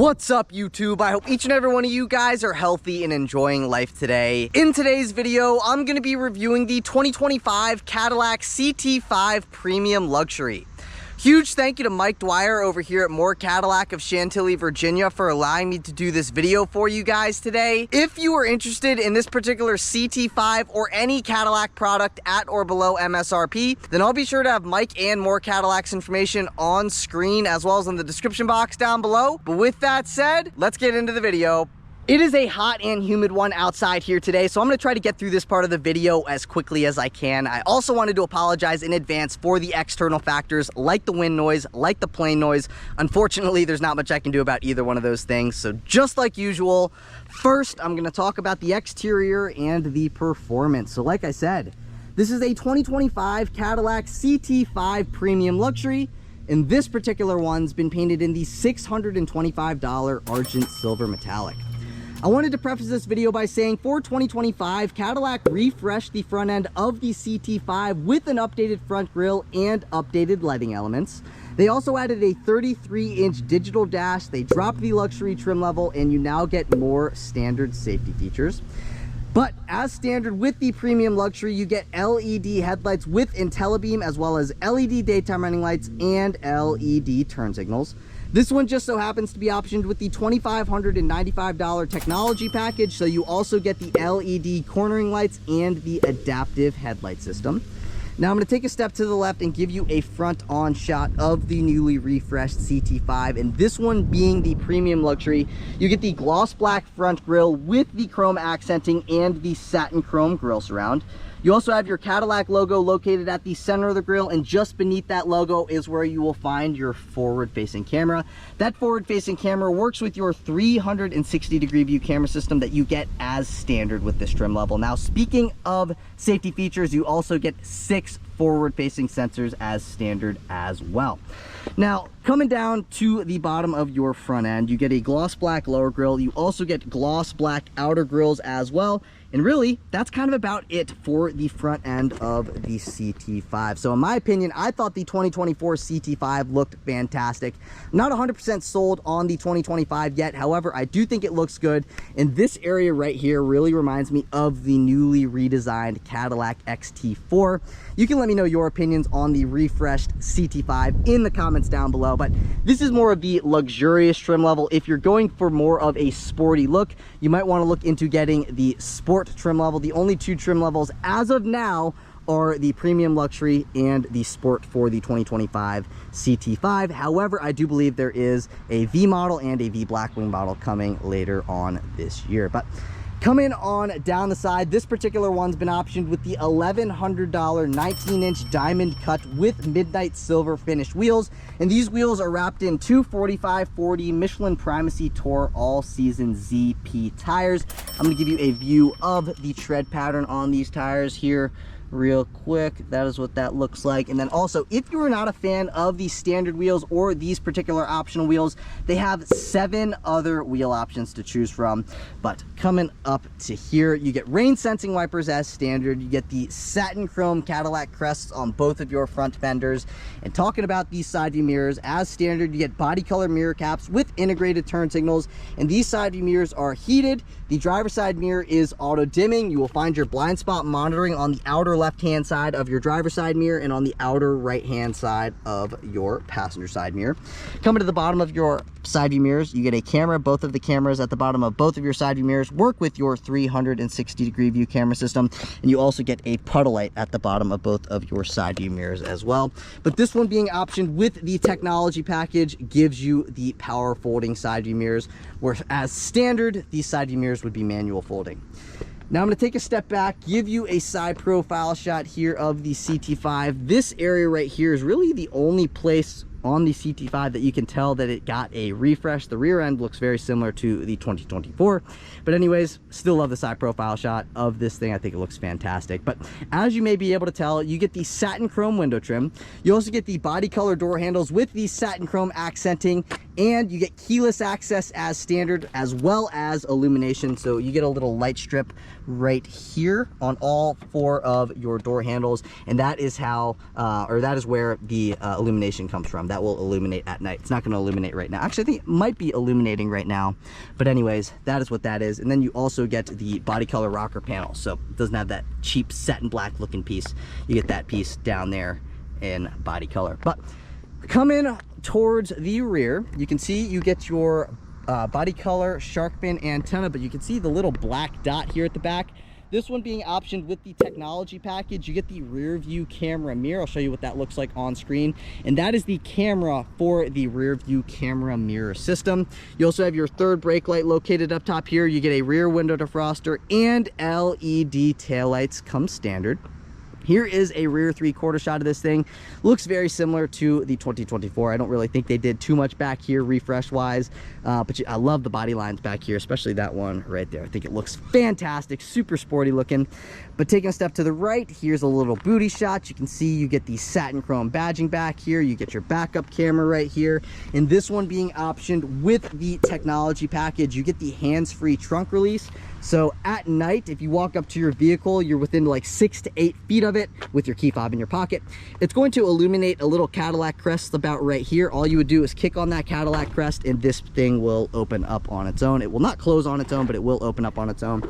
What's up, YouTube? I hope each and every one of you guys are healthy and enjoying life today. In today's video, I'm going to be reviewing the 2025 Cadillac CT5 Premium Luxury. Huge thank you to Mike.Dwyer over here at More Cadillac of Chantilly, Virginia for allowing me to do this video for you guys today. If you are interested in this particular CT5 or any Cadillac product at or below MSRP, then I'll be sure to have Mike and More Cadillac's information on screen as well as in the description box down below. But with that said, let's get into the video. It is a hot and humid one outside here today, so I'm going to try to get through this part of the video as quickly as I can. I also wanted to apologize in advance for the external factors like the wind noise, like the plane noise. Unfortunately, there's not much I can do about either one of those things, so just like usual, first I'm going to talk about the exterior and the performance. So like I said, this is a 2025 Cadillac CT5 Premium Luxury, and this particular one's been painted in the $625 Argent Silver Metallic. I wanted to preface this video by saying for 2025, Cadillac refreshed the front end of the CT5 with an updated front grille and updated lighting elements. They also added a 33-inch digital dash, they dropped the luxury trim level, and you now get more standard safety features. But as standard with the Premium Luxury, you get LED headlights with IntelliBeam as well as LED daytime running lights and LED turn signals. This one just so happens to be optioned with the $2,595 technology package, so you also get the LED cornering lights and the adaptive headlight system. Now I'm going to take a step to the left and give you a front-on shot of the newly refreshed CT5, and this one being the Premium Luxury. You get the gloss black front grille with the chrome accenting and the satin chrome grille surround. You also have your Cadillac logo located at the center of the grille, and just beneath that logo is where you will find your forward-facing camera. That forward-facing camera works with your 360-degree view camera system that you get as standard with this trim level. Now, speaking of safety features, you also get 6 forward-facing sensors as standard as well. Now, coming down to the bottom of your front end, you get a gloss black lower grille. You also get gloss black outer grilles as well. And really, that's kind of about it for the front end of the CT5. So in my opinion, I thought the 2024 CT5 looked fantastic. I'm not 100% sold on the 2025 yet. However, I do think it looks good. And this area right here really reminds me of the newly redesigned Cadillac XT4. You can let me know your opinions on the refreshed CT5 in the comments down below. But this is more of the luxurious trim level. If you're going for more of a sporty look, you might want to look into getting the Sport trim level. The only 2 trim levels as of now are the Premium Luxury and the Sport for the 2025 CT5. However, I do believe there is a V model and a V Blackwing model coming later on this year. But coming on down the side, this particular one's been optioned with the $1,100 19-inch diamond cut with midnight silver finished wheels, and these wheels are wrapped in 245/40 Michelin Primacy Tour all-season ZP tires. I'm going to give you a view of the tread pattern on these tires here real quick. That is what that looks like. And then also, if you are not a fan of the standard wheels or these particular optional wheels, they have 7 other wheel options to choose from. But coming up to here, you get rain sensing wipers as standard. You get the satin chrome Cadillac crests on both of your front fenders. And talking about these side view mirrors, as standard, you get body color mirror caps with integrated turn signals, and these side view mirrors are heated. The driver's side mirror is auto dimming. You will find your blind spot monitoring on the outer left-hand side of your driver's side mirror and on the outer right-hand side of your passenger side mirror. Coming to the bottom of your side view mirrors, you get a camera. Both of the cameras at the bottom of both of your side view mirrors work with your 360-degree view camera system, and you also get a puddle light at the bottom of both of your side view mirrors as well. But this one being optioned with the technology package gives you the power folding side view mirrors, whereas as standard, these side view mirrors would be manual folding. Now I'm going to take a step back, give you a side profile shot here of the CT5. This area right here is really the only place on the CT5 that you can tell that it got a refresh. The rear end looks very similar to the 2024, but anyways, still love the side profile shot of this thing. I think it looks fantastic. But as you may be able to tell, you get the satin chrome window trim. You also get the body color door handles with the satin chrome accenting And you get keyless access as standard, as well as illumination. So you get a little light strip right here on all 4 of your door handles, and that is how that is where the illumination comes from. That will illuminate at night. It's not going to illuminate right now. Actually, I think it might be illuminating right now, but anyways, that is what that is. And then you also get the body color rocker panel, so it doesn't have that cheap satin black looking piece. You get that piece down there in body color. But come in towards the rear, you can see you get your body color shark fin antenna, but you can see the little black dot here at the back. This one being optioned with the technology package. You get the rear view camera mirror. I'll show you what that looks like on screen. And that is the camera for the rear view camera mirror system. You also have your third brake light located up top here. You get a rear window defroster, and LED taillights come standard. Here is a rear 3/4 shot of this thing. Looks very similar to the 2024. I don't really think they did too much back here refresh wise, but I love the body lines back here, especially that one right there. I think it looks fantastic, super sporty looking. But taking a step to the right, here's a little booty shot. You can see you get the satin chrome badging back here. You get your backup camera right here. And this one being optioned with the technology package, you get the hands-free trunk release. So at night, if you walk up to your vehicle, you're within like 6 to 8 feet of it with your key fob in your pocket. It's going to illuminate a little Cadillac crest about right here. All you would do is kick on that Cadillac crest and this thing will open up on its own. It will not close on its own, but it will open up on its own.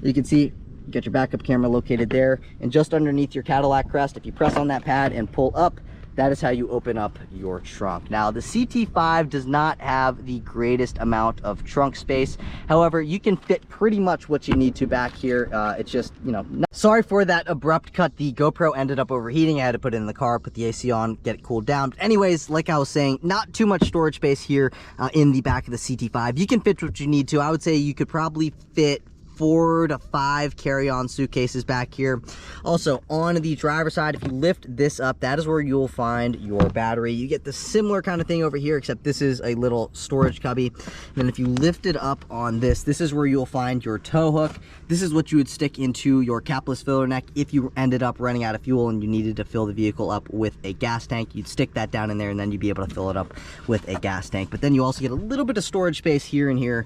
You can see you get your backup camera located there, and just underneath your Cadillac crest, if you press on that pad and pull up, that is how you open up your trunk. Now, the CT5 does not have the greatest amount of trunk space. However, you can fit pretty much what you need to back here. It's just, you know, sorry for that abrupt cut. The GoPro ended up overheating. I had to put it in the car, put the AC on, get it cooled down. But anyways, like I was saying, not too much storage space here in the back of the CT5. You can fit what you need to. I would say you could probably fit 4 to 5 carry-on suitcases back here. Also, on the driver's side, if you lift this up, that is where you'll find your battery. You get the similar kind of thing over here, except this is a little storage cubby. And then if you lift it up on this, this is where you'll find your tow hook. This is what you would stick into your capless filler neck if you ended up running out of fuel and you needed to fill the vehicle up with a gas tank. You'd stick that down in there, and then you'd be able to fill it up with a gas tank. But then you also get a little bit of storage space here and here.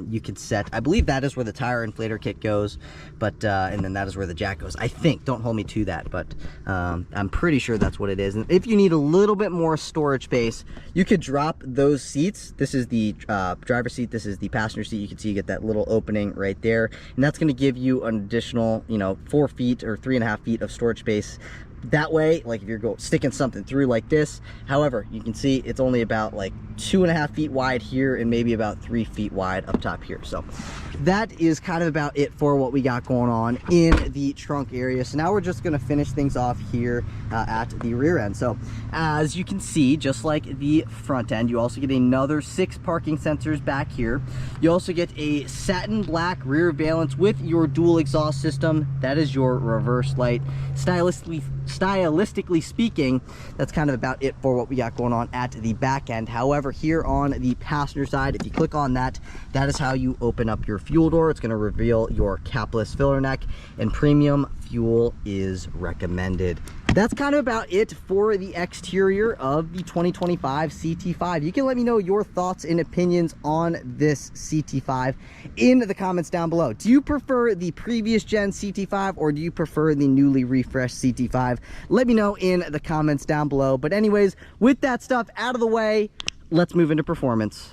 You could set, I believe that is where the tire inflator kit goes, but and then that is where the jack goes, I think. Don't hold me to that, but I'm pretty sure that's what it is. And if you need a little bit more storage space, you could drop those seats. This is the driver's seat, this is the passenger seat. You can see you get that little opening right there, and that's going to give you an additional, you know, 4 feet or 3.5 feet of storage space. That way, like if you're sticking something through like this. However, you can see it's only about like 2.5 feet wide here and maybe about 3 feet wide up top here. So that is kind of about it for what we got going on in the trunk area. So now we're just going to finish things off here at the rear end. So as you can see, just like the front end, you also get another 6 parking sensors back here. You also get a satin black rear valance with your dual exhaust system. That is your reverse light. Stylistically speaking, that's kind of about it for what we got going on at the back end. However, here on the passenger side, if you click on that, that is how you open up your fuel door. It's going to reveal your capless filler neck, and premium fuel is recommended. That's kind of about it for the exterior of the 2025 CT5. You can let me know your thoughts and opinions on this CT5 in the comments down below. Do you prefer the previous gen CT5 or do you prefer the newly refreshed CT5? Let me know in the comments down below. But anyways, with that stuff out of the way, let's move into performance.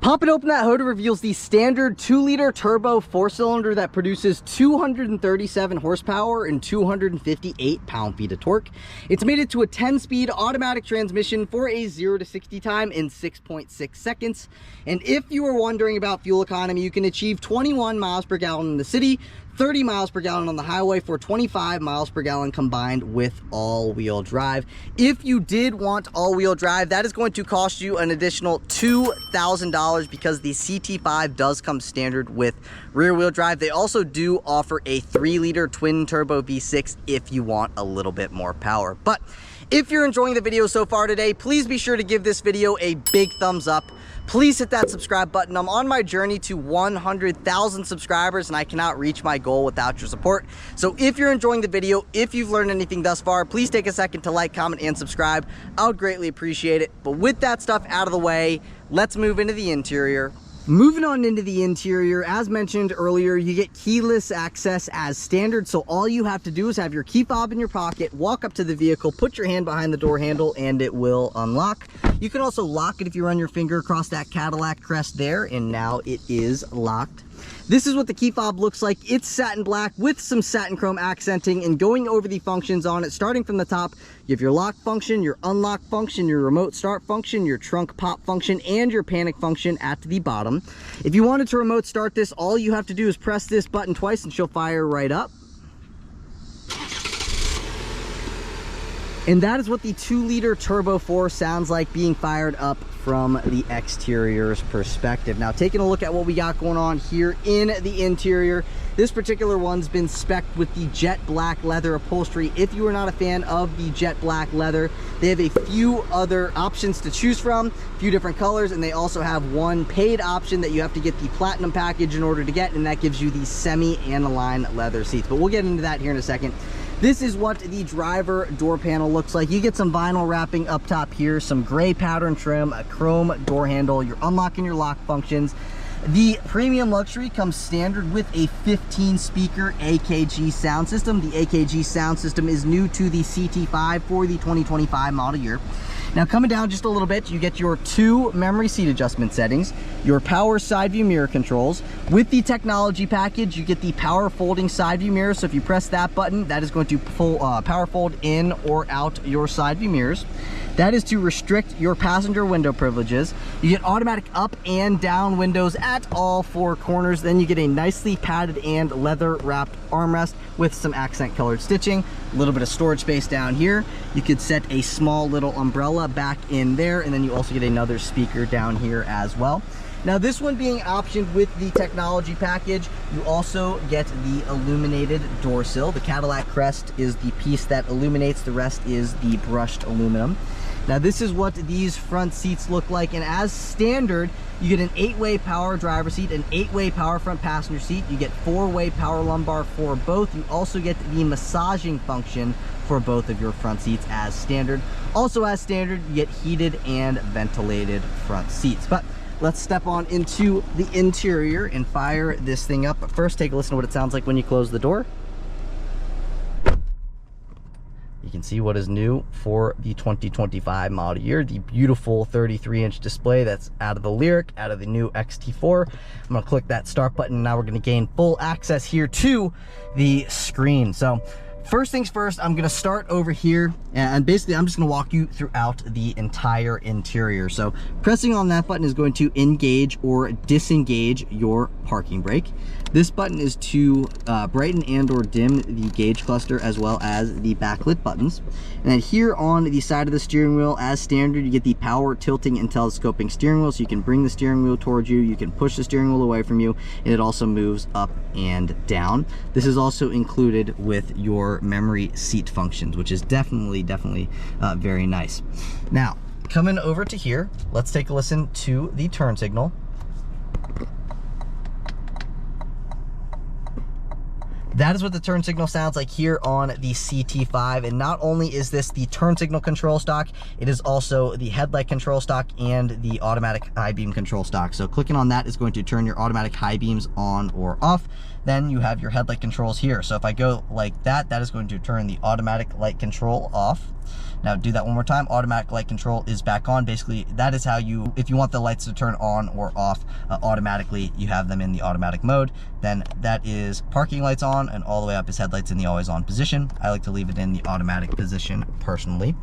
Popping open that hood reveals the standard 2-liter turbo 4-cylinder that produces 237 horsepower and 258 pound-feet of torque. It's mated to a 10-speed automatic transmission for a 0 to 60 time in 6.6 seconds. And if you were wondering about fuel economy, you can achieve 21 miles per gallon in the city, 30 miles per gallon on the highway for 25 miles per gallon combined with all-wheel drive. If you did want all-wheel drive, that is going to cost you an additional $2,000 because the CT5 does come standard with rear-wheel drive. They also do offer a 3-liter twin-turbo V6 if you want a little bit more power. But if you're enjoying the video so far today, please be sure to give this video a big thumbs up. please hit that subscribe button. I'm on my journey to 100,000 subscribers, and I cannot reach my goal without your support. So if you're enjoying the video, if you've learned anything thus far, please take a second to like, comment, and subscribe. I would greatly appreciate it. But with that stuff out of the way, let's move into the interior. Moving on into the interior, as mentioned earlier, you get keyless access as standard. So all you have to do is have your key fob in your pocket, walk up to the vehicle, put your hand behind the door handle, and it will unlock. You can also lock it if you run your finger across that Cadillac crest there, and now it is locked. This is what the key fob looks like. It's satin black with some satin chrome accenting, and going over the functions on it, starting from the top, you have your lock function, your unlock function, your remote start function, your trunk pop function, and your panic function at the bottom. If you wanted to remote start this, all you have to do is press this button twice and she'll fire right up. And that is what the 2-liter Turbo 4 sounds like being fired up from the exterior's perspective. Now, taking a look at what we got going on here in the interior, this particular one's been spec'd with the jet black leather upholstery. If you are not a fan of the jet black leather, they have a few other options to choose from, a few different colors, and they also have one paid option that you have to get the platinum package in order to get, and that gives you the semi-aniline leather seats. But we'll get into that here in a second. This is what the driver door panel looks like. You get some vinyl wrapping up top here, some gray pattern trim, a chrome door handle, your unlock and your lock functions. The Premium Luxury comes standard with a 15-speaker AKG sound system. The AKG sound system is new to the CT5 for the 2025 model year. Now, coming down just a little bit, you get your 2 memory seat adjustment settings, your power side view mirror controls. With the technology package, you get the power folding side view mirror. So if you press that button, that is going to power fold in or out your side view mirrors. That is to restrict your passenger window privileges. You get automatic up and down windows at all 4 corners. Then you get a nicely padded and leather wrapped armrest with some accent colored stitching. A little bit of storage space down here. You could set a small little umbrella back in there, and then you also get another speaker down here as well. Now, this one being optioned with the technology package, you also get the illuminated door sill. The Cadillac crest is the piece that illuminates, the rest is the brushed aluminum. Now, this is what these front seats look like, and as standard, you get an 8-way power driver seat, an 8-way power front passenger seat. You get 4-way power lumbar for both. You also get the massaging function for both of your front seats as standard. Also as standard, you get heated and ventilated front seats. But let's step on into the interior and fire this thing up. But first, take a listen to what it sounds like when you close the door. You can see what is new for the 2025 model year. The beautiful 33-inch display that's out of the Lyriq, out of the new XT4. I'm gonna click that start button, and now we're gonna gain full access here to the screen. So first things first, I'm gonna start over here, and basically I'm just gonna walk you throughout the entire interior. So pressing on that button is going to engage or disengage your parking brake. This button is to brighten and or dim the gauge cluster, as well as the backlit buttons. And then here on the side of the steering wheel, as standard, you get the power tilting and telescoping steering wheel, so you can bring the steering wheel towards you, you can push the steering wheel away from you, and it also moves up and down. This is also included with your memory seat functions, which is definitely very nice. Now, coming over to here, let's take a listen to the turn signal. That is what the turn signal sounds like here on the CT5. And not only is this the turn signal control stock, it is also the headlight control stock and the automatic high beam control stock. So clicking on that is going to turn your automatic high beams on or off. Then you have your headlight controls here. So if I go like that, that is going to turn the automatic light control off. Now do that one more time. Automatic light control is back on. Basically, that is how you, if you want the lights to turn on or off automatically, you have them in the automatic mode. Then that is parking lights on, and all the way up is headlights in the always on position. I like to leave it in the automatic position personally.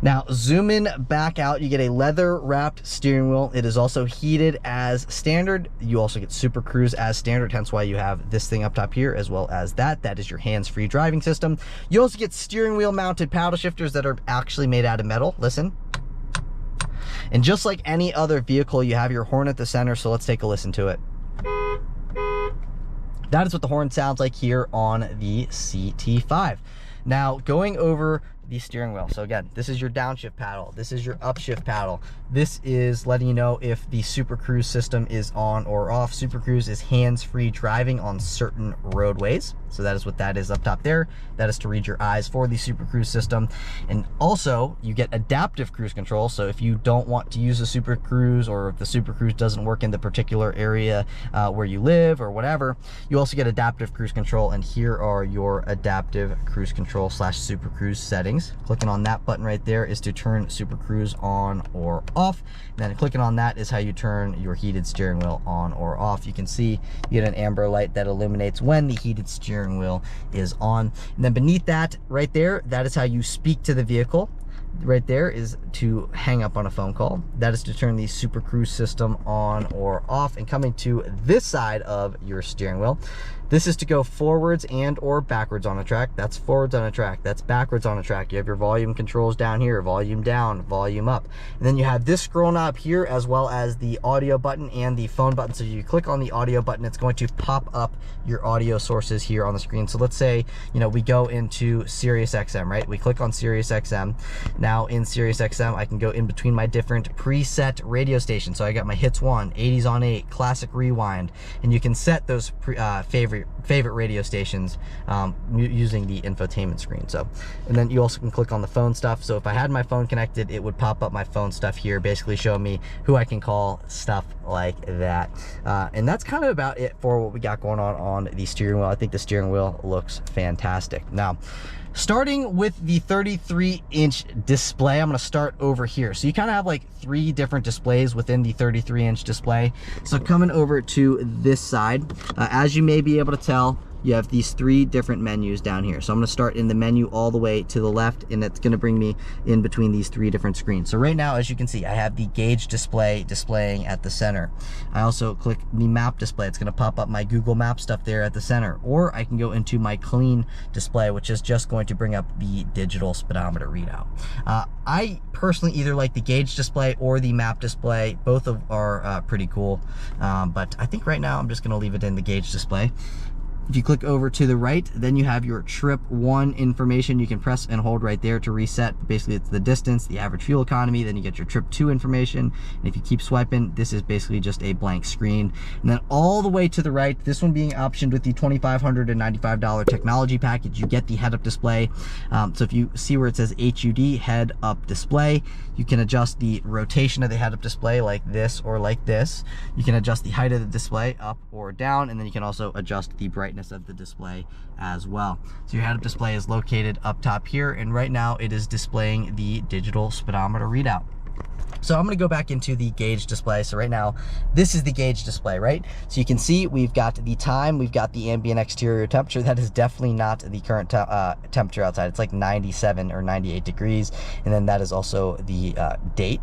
Now zoom in back out, you get a leather wrapped steering wheel. It is also heated as standard. You also get Super Cruise as standard, hence why you have this thing up top here, as well as that. That is your hands-free driving system. You also get steering wheel mounted paddle shifters that are actually made out of metal. Listen. And just like any other vehicle, you have your horn at the center, so let's take a listen to it. That is what the horn sounds like here on the CT5. Now, going over the steering wheel. So again, this is your downshift paddle. This is your upshift paddle. This is letting you know if the Super Cruise system is on or off. Super Cruise is hands-free driving on certain roadways. So that is what that is up top there. That is to read your eyes for the Super Cruise system. And also you get adaptive cruise control. So if you don't want to use the Super Cruise, or if the Super Cruise doesn't work in the particular area where you live or whatever, you also get adaptive cruise control. And here are your adaptive cruise control / Super Cruise settings. Clicking on that button right there is to turn Super Cruise on or off. And then clicking on that is how you turn your heated steering wheel on or off. You can see you get an amber light that illuminates when the heated steering wheel is on. And then beneath that right there, that is how you speak to the vehicle. Right there is to hang up on a phone call. That is to turn the Super Cruise system on or off. And coming to this side of your steering wheel, this is to go forwards and or backwards on a track. That's forwards on a track. That's backwards on a track. You have your volume controls down here, volume down, volume up. And then you have this scroll knob here, as well as the audio button and the phone button. So you click on the audio button, it's going to pop up your audio sources here on the screen. So let's say, you know, we go into Sirius XM, right? We click on Sirius XM. Now in Sirius XM, I can go in between my different preset radio stations. So I got my Hits 1, 80s on 8, Classic Rewind, and you can set those favorite radio stations using the infotainment screen. So, and then you also can click on the phone stuff. So if I had my phone connected, it would pop up my phone stuff here, basically showing me who I can call, stuff like that. And that's kind of about it for what we got going on the steering wheel. I think the steering wheel looks fantastic. Now, starting with the 33-inch display, I'm going to start over here. So you kind of have like 3 different displays within the 33-inch display. So coming over to this side, as you may be able to tell, you have these 3 different menus down here. So I'm going to start in the menu all the way to the left, and it's going to bring me in between these 3 different screens. So right now, as you can see, I have the gauge display displaying at the center. I also click the map display. It's going to pop up my Google Maps stuff there at the center. Or I can go into my clean display, which is just going to bring up the digital speedometer readout. I personally either like the gauge display or the map display. Both are pretty cool, but I think right now I'm just going to leave it in the gauge display. If you click over to the right, then you have your trip 1 information. You can press and hold right there to reset. Basically, it's the distance, the average fuel economy. Then you get your trip 2 information. And if you keep swiping, this is basically just a blank screen. And then all the way to the right, this one being optioned with the $2,595 technology package, you get the head-up display. So if you see where it says HUD, head-up display, you can adjust the rotation of the head-up display like this or like this. You can adjust the height of the display up or down, and then you can also adjust the brightness of the display as well. So your head-up display is located up top here, and right now it is displaying the digital speedometer readout. So I'm going to go back into the gauge display. So right now, this is the gauge display, right? So you can see we've got the time, we've got the ambient exterior temperature. That is definitely not the current temperature outside. It's like 97 or 98 degrees. And then that is also the date.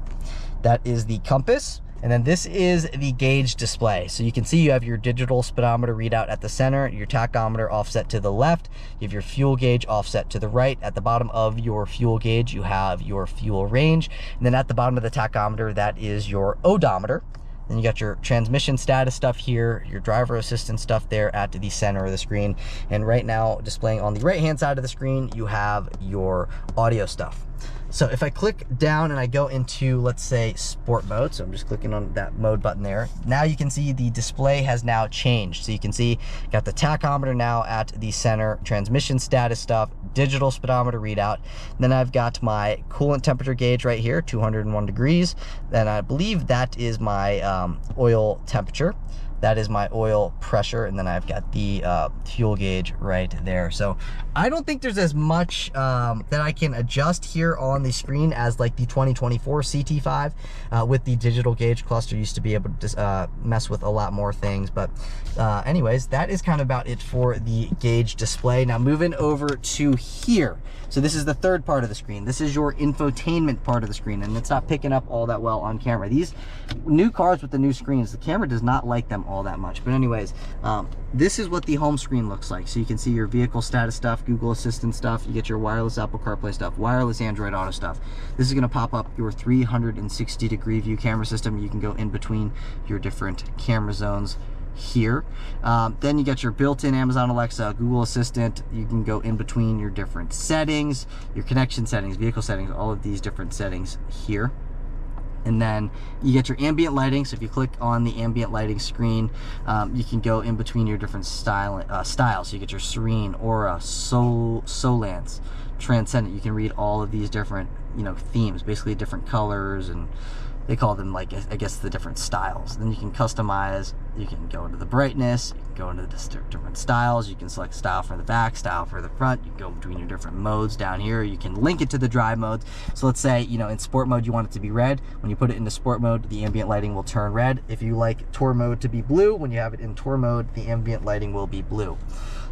That is the compass. And then this is the gauge display. So you can see you have your digital speedometer readout at the center, your tachometer offset to the left, you have your fuel gauge offset to the right. At the bottom of your fuel gauge, you have your fuel range. And then at the bottom of the tachometer, that is your odometer. Then you got your transmission status stuff here, your driver assistance stuff there at the center of the screen. And right now, displaying on the right-hand side of the screen, you have your audio stuff. So if I click down and I go into, let's say, sport mode, so I'm just clicking on that mode button there. Now you can see the display has now changed. So you can see, got the tachometer now at the center, transmission status stuff, digital speedometer readout. Then I've got my coolant temperature gauge right here, 201 degrees. Then I believe that is my oil temperature. That is my oil pressure, and then I've got the fuel gauge right there. So I don't think there's as much that I can adjust here on the screen as like the 2024 CT5 with the digital gauge cluster. Used to be able to mess with a lot more things, but anyways, that is kind of about it for the gauge display. Now moving over to here. So this is the third part of the screen. This is your infotainment part of the screen, and it's not picking up all that well on camera. These new cars with the new screens, the camera does not like them all that much. But anyways, this is what the home screen looks like. So you can see your vehicle status stuff, Google Assistant stuff, you get your wireless Apple CarPlay stuff, wireless Android Auto stuff. This is going to pop up your 360-degree view camera system. You can go in between your different camera zones here. Then you get your built-in Amazon Alexa, Google Assistant. You can go in between your different settings, your connection settings, vehicle settings, all of these different settings here. And then you get your ambient lighting. So if you click on the ambient lighting screen, you can go in between your different styles. So you get your Serene, Aura, Solance, Transcendent. You can read all of these different, themes, basically different colors, and they call them, like, I guess, the different styles. Then you can customize. You can go into the brightness. You can go into the different styles. You can select style for the back, style for the front. You can go between your different modes down here. You can link it to the drive modes. So let's say, in sport mode, you want it to be red. When you put it into sport mode, the ambient lighting will turn red. If you like tour mode to be blue, when you have it in tour mode, the ambient lighting will be blue.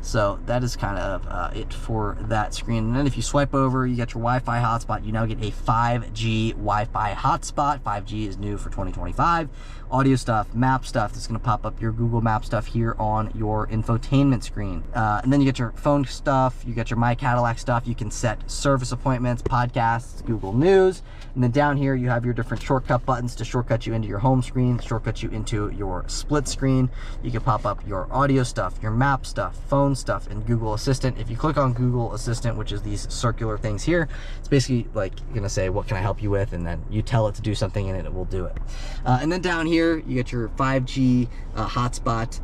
So that is kind of it for that screen. And then if you swipe over, you get your Wi-Fi hotspot. You now get a 5G Wi-Fi hotspot. 5G is new for 2025. Audio stuff, map stuff. That's going to pop up your Google Map stuff here on your infotainment screen. And then you get your phone stuff. You get your My Cadillac stuff. You can set service appointments, podcasts, Google News. And then down here, you have your different shortcut buttons to shortcut you into your home screen, shortcut you into your split screen. You can pop up your audio stuff, your map stuff, phone stuff, and Google Assistant. If you click on Google Assistant, which is these circular things here, it's basically like you're gonna say, what can I help you with? And then you tell it to do something and it will do it. And then down here, you get your 5G hotspot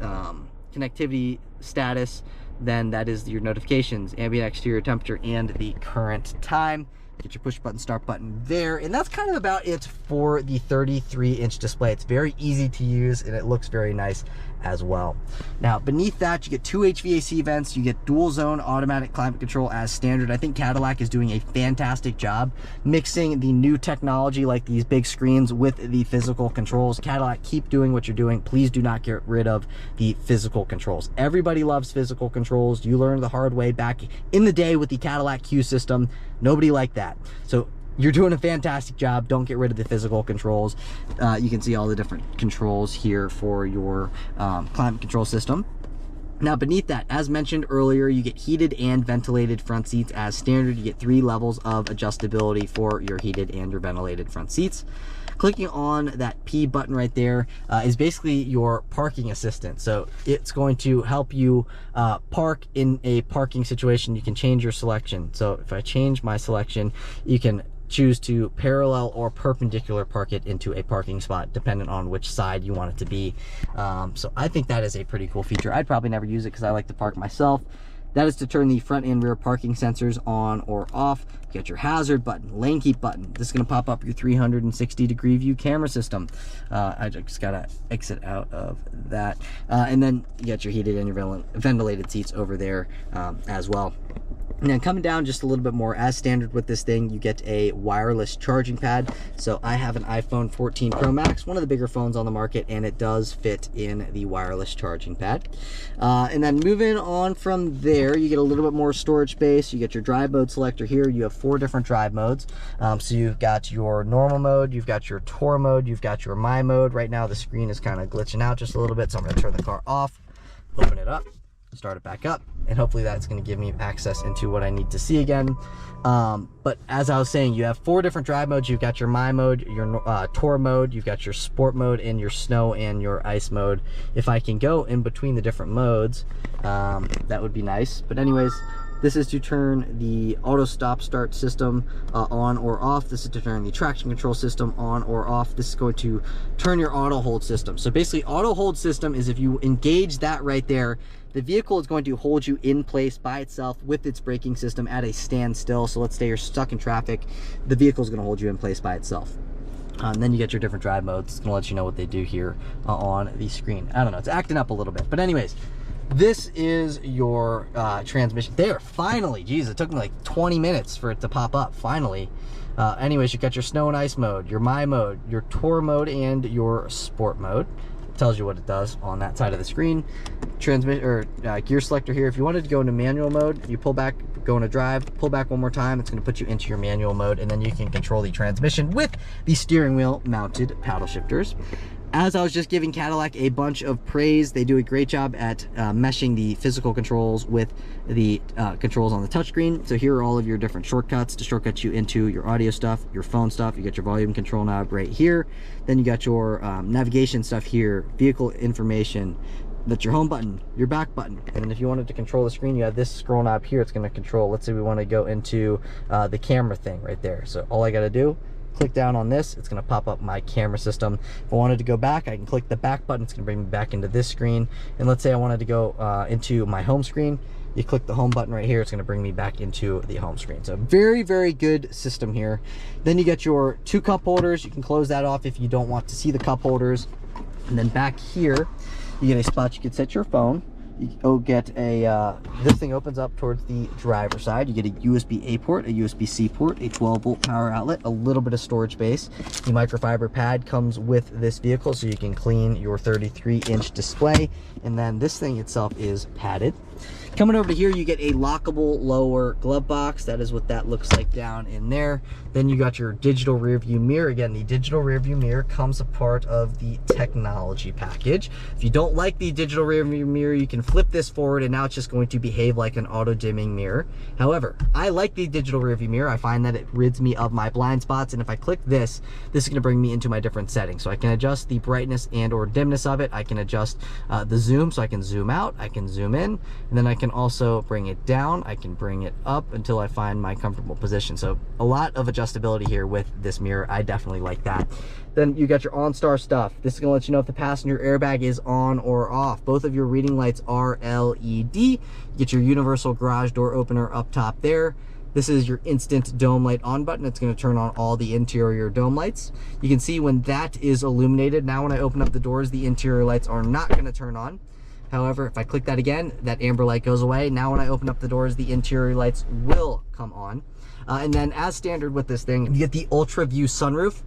connectivity status. Then that is your notifications, ambient exterior temperature, and the current time. Get your push button start button there, and that's kind of about it for the 33-inch display. It's very easy to use and it looks very nice as well. Now beneath that, you get 2 HVAC vents, you get dual zone automatic climate control as standard. I think Cadillac is doing a fantastic job mixing the new technology like these big screens with the physical controls. Cadillac, keep doing what you're doing. Please do not get rid of the physical controls. Everybody loves physical controls. You learned the hard way back in the day with the Cadillac Q system. Nobody liked that. So you're doing a fantastic job. Don't get rid of the physical controls. You can see all the different controls here for your climate control system. Now beneath that, as mentioned earlier, you get heated and ventilated front seats as standard. You get 3 levels of adjustability for your heated and your ventilated front seats. Clicking on that P button right there is basically your parking assistant. So it's going to help you park in a parking situation. You can change your selection. So if I change my selection, you can choose to parallel or perpendicular park it into a parking spot depending on which side you want it to be. So I think that is a pretty cool feature. I'd probably never use it because I like to park myself. That is to turn the front and rear parking sensors on or off. You got your hazard button, lane keep button. This is going to pop up your 360-degree view camera system. I just got to exit out of that. And then you got your heated and your ventilated seats over there as well. And then coming down just a little bit more, as standard with this thing, you get a wireless charging pad. So I have an iPhone 14 Pro Max, one of the bigger phones on the market, and it does fit in the wireless charging pad. And then moving on from there, you get a little bit more storage space. You get your drive mode selector here. You have 4 different drive modes. So you've got your normal mode, you've got your tour mode, you've got your my mode. Right now the screen is kind of glitching out just a little bit, so I'm going to turn the car off, open it up, start it back up, and hopefully that's going to give me access into what I need to see again. But as I was saying, you have 4 different drive modes. You've got your my mode, your tour mode, you've got your sport mode, and your snow and your ice mode. If I can go in between the different modes, that would be nice. But anyways, this is to turn the auto stop start system on or off. This is to turn the traction control system on or off. This is going to turn your auto hold system. So basically, auto hold system is if you engage that right there, the vehicle is going to hold you in place by itself with its braking system at a standstill. So let's say you're stuck in traffic, the vehicle is going to hold you in place by itself. And then you get your different drive modes. It's going to let you know what they do here on the screen. I don't know, it's acting up a little bit. But anyways, this is your transmission. There, finally, geez, it took me like 20 minutes for it to pop up, finally. Anyways, you got your snow and ice mode, your my mode, your tour mode, and your sport mode. Tells you what it does on that side of the screen. Transmission or gear selector here. If you wanted to go into manual mode, you pull back, go into drive, pull back one more time. It's going to put you into your manual mode, and then you can control the transmission with the steering wheel mounted paddle shifters. As I was just giving Cadillac a bunch of praise, they do a great job at meshing the physical controls with the controls on the touchscreen. So here are all of your different shortcuts to shortcut you into your audio stuff, your phone stuff. You got your volume control knob right here. Then you got your navigation stuff here, vehicle information, That's your home button, your back button. And then if you wanted to control the screen, you have this scroll knob here. It's going to control, let's say we want to go into the camera thing right there. So all I got to do, click down on this, it's going to pop up my camera system. If I wanted to go back, I can click the back button. It's going to bring me back into this screen. And let's say I wanted to go into my home screen. You click the home button right here, it's going to bring me back into the home screen. So very, very good system here. Then you get your 2 cup holders. You can close that off if you don't want to see the cup holders. And then back here, you get a spot you can set your phone. You get a, this thing opens up towards the driver's side. You get a USB-A port, a USB-C port, a 12-volt power outlet, a little bit of storage space. The microfiber pad comes with this vehicle, so you can clean your 33-inch display. And then this thing itself is padded. Coming over to here, you get a lockable lower glove box. That is what that looks like down in there. Then you got your digital rear view mirror. Again, the digital rear view mirror comes a part of the technology package. If you don't like the digital rear view mirror, you can flip this forward and now it's just going to behave like an auto dimming mirror. However, I like the digital rear view mirror. I find that it rids me of my blind spots, and if I click this is going to bring me into my different settings. So I can adjust the brightness and or dimness of it. I can adjust the zoom, so I can zoom out, I can zoom in, and then I can also bring it down. I can bring it up until I find my comfortable position. So a lot of adjustability here with this mirror. I definitely like that. Then you got your OnStar stuff. This is going to let you know if the passenger airbag is on or off. Both of your reading lights are LED. You get your universal garage door opener up top there. This is your instant dome light on button. It's going to turn on all the interior dome lights. You can see when that is illuminated. Now when I open up the doors, the interior lights are not going to turn on. However, if I click that again, that amber light goes away. Now when I open up the doors, the interior lights will come on. And then as standard with this thing, you get the Ultra View sunroof.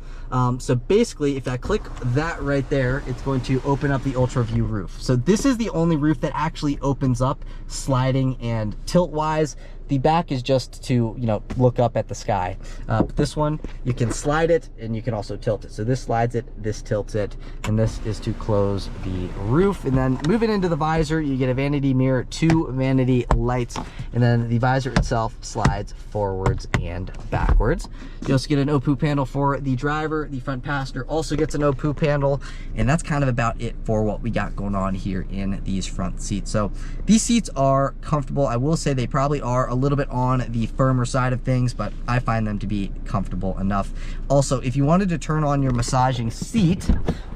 So basically, if I click that right there, it's going to open up the Ultra View roof. So this is the only roof that actually opens up sliding and tilt wise. The back is just to, you know, look up at the sky. But this one, you can slide it and you can also tilt it. So this slides it, this tilts it, and this is to close the roof. And then moving into the visor, you get a vanity mirror, 2 vanity lights, and then the visor itself slides forwards and backwards. You also get an OPU panel for the driver. The front passenger also gets an OPU panel, and that's kind of about it for what we got going on here in these front seats. So these seats are comfortable. I will say they probably are a little bit on the firmer side of things, but I find them to be comfortable enough. Also, if you wanted to turn on your massaging seat,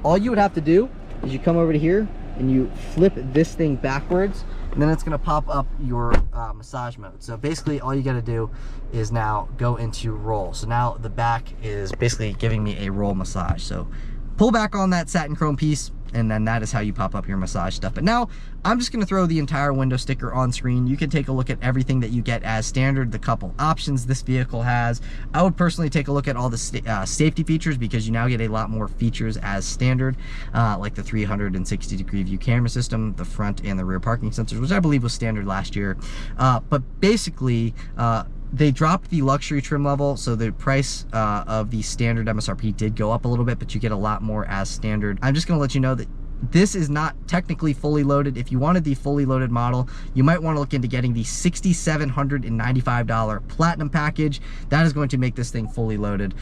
all you would have to do is you come over to here and you flip this thing backwards, and then it's going to pop up your massage mode. So basically all you got to do is now go into roll. So now the back is basically giving me a roll massage. So pull back on that satin chrome piece, and then that is how you pop up your massage stuff. But now I'm just going to throw the entire window sticker on screen. You can take a look at everything that you get as standard, the couple options this vehicle has. I would personally take a look at all the safety features, because you now get a lot more features as standard, like the 360-degree view camera system, the front and the rear parking sensors, which I believe was standard last year. But basically, they dropped the luxury trim level, so the price of the standard MSRP did go up a little bit, but you get a lot more as standard. I'm just going to let you know that this is not technically fully loaded. If you wanted the fully loaded model, you might want to look into getting the $6,795 Platinum package. That is going to make this thing fully loaded.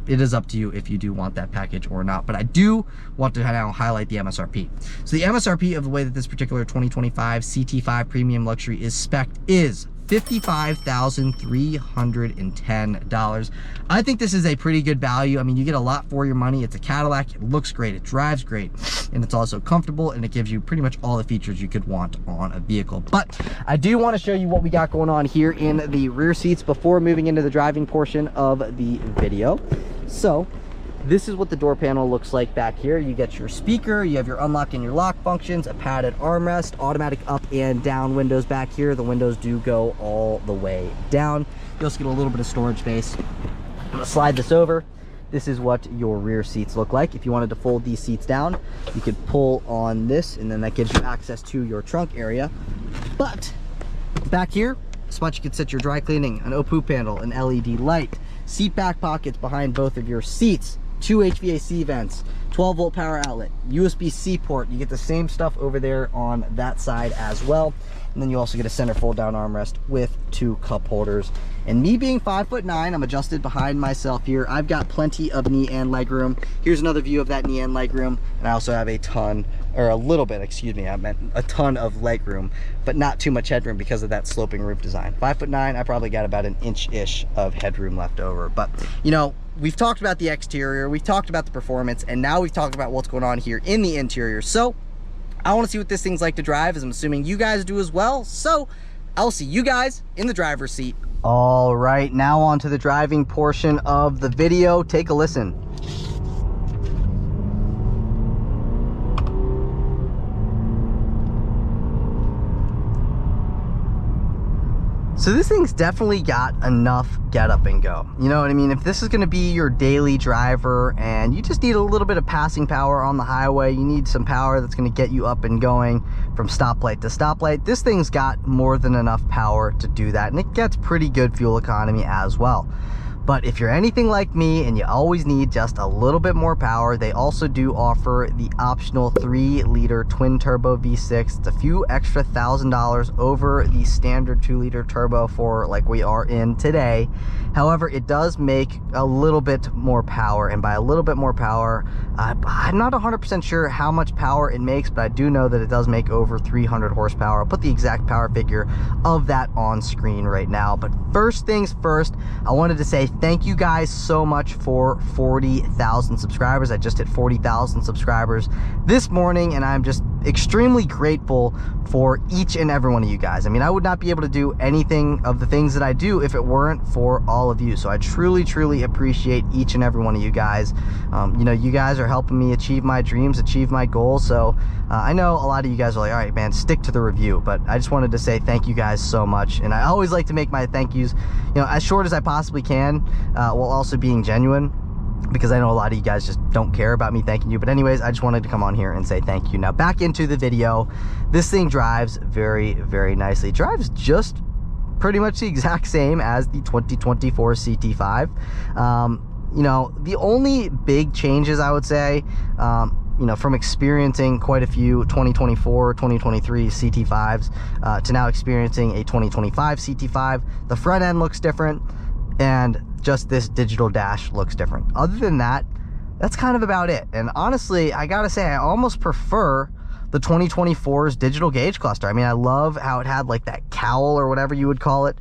It is up to you if you do want that package or not, but I do want to now highlight the MSRP. So the MSRP of the way that this particular 2025 CT5 Premium Luxury is spec'd is $55,310. I think this is a pretty good value. I mean, you get a lot for your money. It's a Cadillac. It looks great. It drives great. And it's also comfortable, and it gives you pretty much all the features you could want on a vehicle. But I do want to show you what we got going on here in the rear seats before moving into the driving portion of the video. So this is what the door panel looks like back here. You get your speaker, you have your unlock and your lock functions, a padded armrest, automatic up and down windows back here. The windows do go all the way down. You also get a little bit of storage space. I'm gonna slide this over. This is what your rear seats look like. If you wanted to fold these seats down, you could pull on this, and then that gives you access to your trunk area. But back here, spot you could set your dry cleaning, an OPU panel, an LED light, seat back pockets behind both of your seats, 2 HVAC vents, 12 volt power outlet, USB-C port. You get the same stuff over there on that side as well. And then you also get a center fold down armrest with 2 cup holders. And me being 5'9", I'm adjusted behind myself here. I've got plenty of knee and leg room. Here's another view of that knee and leg room. And I also have a ton, or a little bit, excuse me, I meant a ton of leg room, but not too much headroom because of that sloping roof design. 5'9", I probably got about an inch-ish of headroom left over. But, you know, we've talked about the exterior, we've talked about the performance, and now we've talked about what's going on here in the interior. So I want to see what this thing's like to drive, as I'm assuming you guys do as well. So I'll see you guys in the driver's seat. All right, now on to the driving portion of the video. Take a listen. So this thing's definitely got enough get up and go. You know what I mean? If this is gonna be your daily driver and you just need a little bit of passing power on the highway, you need some power that's gonna get you up and going from stoplight to stoplight, this thing's got more than enough power to do that. And it gets pretty good fuel economy as well. But if you're anything like me and you always need just a little bit more power, they also do offer the optional 3-liter twin turbo V6. It's a few extra $1,000 over the standard 2-liter turbo for like we are in today. However, it does make a little bit more power, and by a little bit more power, I'm not 100% sure how much power it makes, but I do know that it does make over 300 horsepower. I'll put the exact power figure of that on screen right now. But first things first, I wanted to say thank you guys so much for 40,000 subscribers. I just hit 40,000 subscribers this morning, and I'm just extremely grateful for each and every one of you guys. I mean, I would not be able to do anything of the things that I do if it weren't for all of you. So I truly appreciate each and every one of you guys. You know, you guys are helping me achieve my dreams, achieve my goals. So I know a lot of you guys are like, all right, man, stick to the review. But I just wanted to say thank you guys so much. And I always like to make my thank yous, you know, as short as I possibly can, while also being genuine, because I know a lot of you guys just don't care about me thanking you. But anyways, I just wanted to come on here and say thank you. Now back into the video. This thing drives very nicely. It drives just pretty much the exact same as the 2024 CT5. You know, the only big changes I would say, you know, from experiencing quite a few 2024, 2023 CT5s to now experiencing a 2025 CT5, the front end looks different, and just this digital dash looks different. Other than that, that's kind of about it. And honestly, I gotta say, I almost prefer the 2024's digital gauge cluster. I mean, I love how it had like that cowl or whatever you would call it.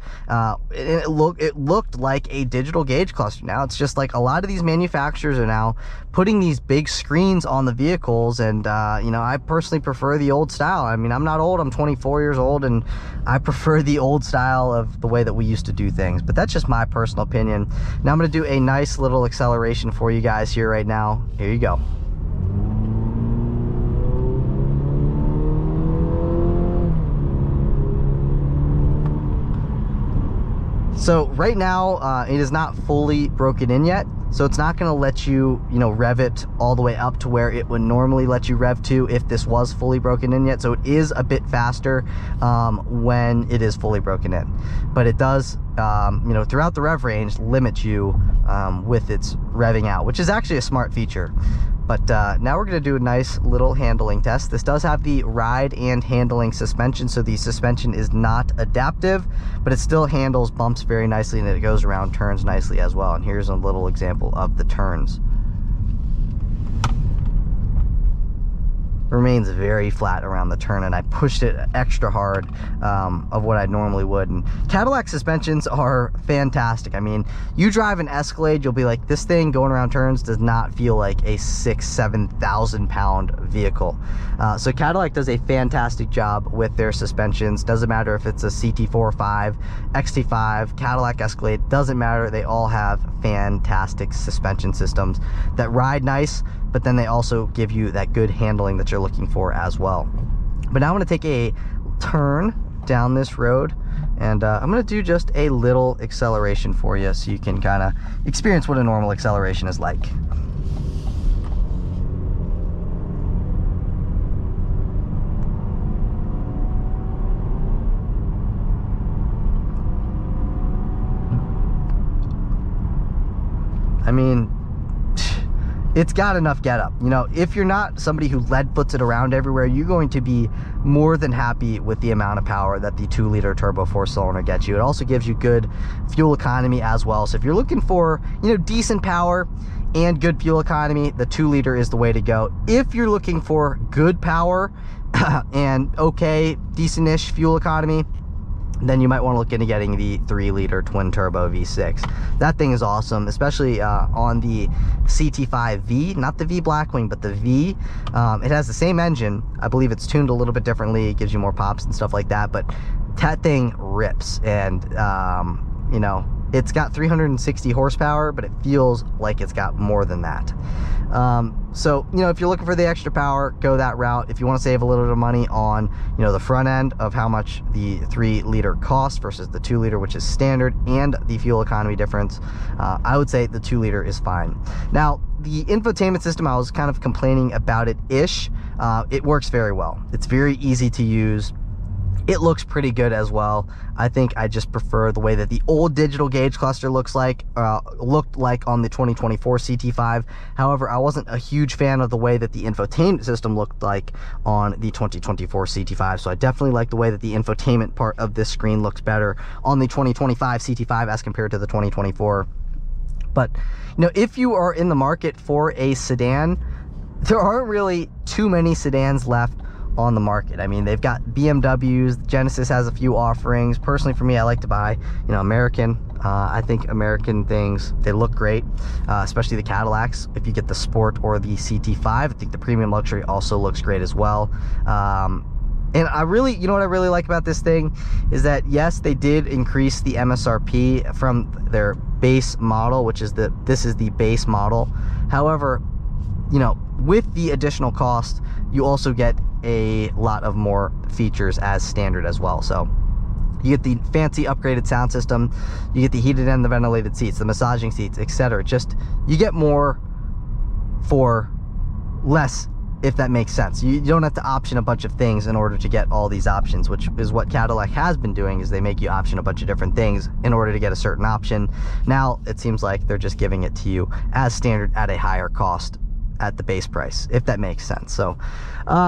It looked like a digital gauge cluster. Now it's just like a lot of these manufacturers are now putting these big screens on the vehicles, and you know, I personally prefer the old style. I mean, I'm not old, I'm 24 years old, and I prefer the old style of the way that we used to do things. But that's just my personal opinion. Now I'm gonna do a nice little acceleration for you guys here right now. Here you go. So right now, it is not fully broken in yet. So it's not gonna let you, you know, rev it all the way up to where it would normally let you rev to if this was fully broken in yet. So it is a bit faster when it is fully broken in. But it does, you know, throughout the rev range, limit you with its revving out, which is actually a smart feature. But now we're going to do a nice little handling test. This does have the ride and handling suspension, so the suspension is not adaptive, but it still handles bumps very nicely, and it goes around turns nicely as well. And here's a little example of the turns. Remains very flat around the turn, and I pushed it extra hard of what I normally would. And Cadillac suspensions are fantastic. I mean, you drive an Escalade, you'll be like, this thing going around turns does not feel like a 6,000-7,000 pound vehicle. So Cadillac does a fantastic job with their suspensions. Doesn't matter if it's a CT4, 5, XT5, Cadillac Escalade, doesn't matter. They all have fantastic suspension systems that ride nice, but then they also give you that good handling that you're looking for as well. But now I'm going to take a turn down this road, and I'm going to do just a little acceleration for you so you can kind of experience what a normal acceleration is like. I mean, it's got enough get up. You know, if you're not somebody who lead foots it around everywhere, you're going to be more than happy with the amount of power that the 2-liter turbo 4-cylinder gets you. It also gives you good fuel economy as well. So if you're looking for, you know, decent power and good fuel economy, the 2-liter is the way to go. If you're looking for good power and okay, decent-ish fuel economy, then you might want to look into getting the 3-liter twin turbo V6. That thing is awesome, especially on the CT5V, not the V Blackwing, but the V. It has the same engine. I believe it's tuned a little bit differently. It gives you more pops and stuff like that, but that thing rips. And you know, it's got 360 horsepower, but it feels like it's got more than that. So, you know, if you're looking for the extra power, go that route. If you want to save a little bit of money on, you know, the front end of how much the 3-liter costs versus the 2-liter, which is standard, and the fuel economy difference, I would say the 2-liter is fine. Now, the infotainment system, I was kind of complaining about it-ish. It works very well. It's very easy to use. It looks pretty good as well. I think I just prefer the way that the old digital gauge cluster looked like on the 2024 CT5. However, I wasn't a huge fan of the way that the infotainment system looked like on the 2024 CT5. So I definitely like the way that the infotainment part of this screen looks better on the 2025 CT5 as compared to the 2024. But, you know, if you are in the market for a sedan, there aren't really too many sedans left on the market. I mean, they've got BMWs, Genesis has a few offerings. Personally, for me, I like to buy, you know, American. I think American things, they look great, especially the Cadillacs. If you get the Sport or the CT5, I think the Premium Luxury also looks great as well. And I really, you know what I really like about this thing is that, yes, they did increase the MSRP from their base model, which is this is the base model. However, you know, with the additional cost, you also get a lot of more features as standard as well. So you get the fancy upgraded sound system, you get the heated and the ventilated seats, the massaging seats, etc. Just, you get more for less, if that makes sense. You don't have to option a bunch of things in order to get all these options, which is what Cadillac has been doing, is they make you option a bunch of different things in order to get a certain option. Now it seems like they're just giving it to you as standard at a higher cost at the base price, if that makes sense. So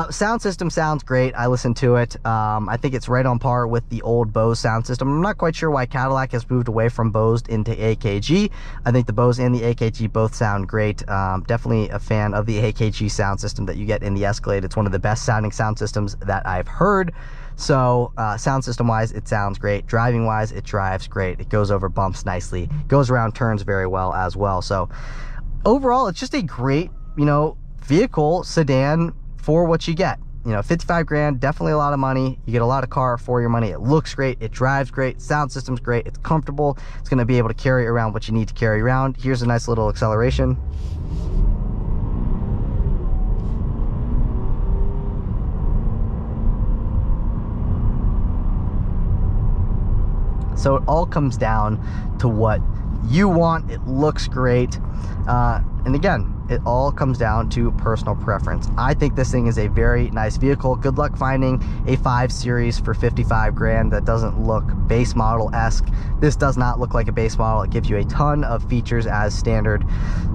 sound system sounds great. I listened to it. I think it's right on par with the old Bose sound system. I'm not quite sure why Cadillac has moved away from Bose into AKG. I think the Bose and the AKG both sound great. Definitely a fan of the AKG sound system that you get in the Escalade. It's one of the best sounding sound systems that I've heard. So sound system wise, it sounds great. Driving wise, it drives great. It goes over bumps nicely, goes around turns very well as well. So overall, it's just a great, you know, vehicle sedan for what you get. You know, 55 grand, definitely a lot of money. You get a lot of car for your money. It looks great, it drives great, sound system's great, it's comfortable, it's going to be able to carry around what you need to carry around. Here's a nice little acceleration. So it all comes down to what you want. It looks great, and again, it all comes down to personal preference. I think this thing is a very nice vehicle. Good luck finding a 5 Series for 55 grand that doesn't look base model-esque. This does not look like a base model. It gives you a ton of features as standard.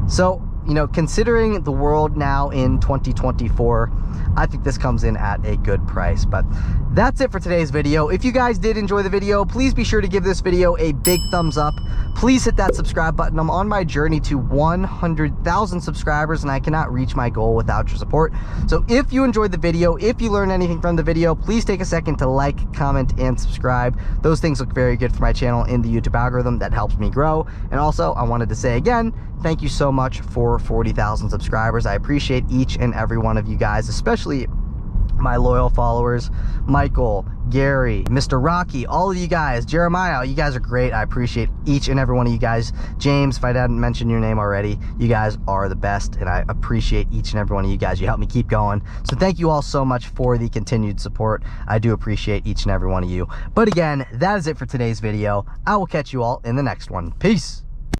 So, you know, considering the world now in 2024, I think this comes in at a good price. But that's it for today's video. If you guys did enjoy the video, please be sure to give this video a big thumbs up. Please hit that subscribe button. I'm on my journey to 100,000 subscribers, and I cannot reach my goal without your support. So if you enjoyed the video, if you learned anything from the video, please take a second to like, comment, and subscribe. Those things look very good for my channel in the YouTube algorithm. That helps me grow. And also, I wanted to say again, thank you so much for 40,000 subscribers. I appreciate each and every one of you guys, especially my loyal followers, Michael, Gary, Mr. Rocky, all of you guys, Jeremiah, you guys are great. I appreciate each and every one of you guys. James, if I didn't mention your name already, you guys are the best, and I appreciate each and every one of you guys. You help me keep going. So thank you all so much for the continued support. I do appreciate each and every one of you. But again, that is it for today's video. I will catch you all in the next one. Peace.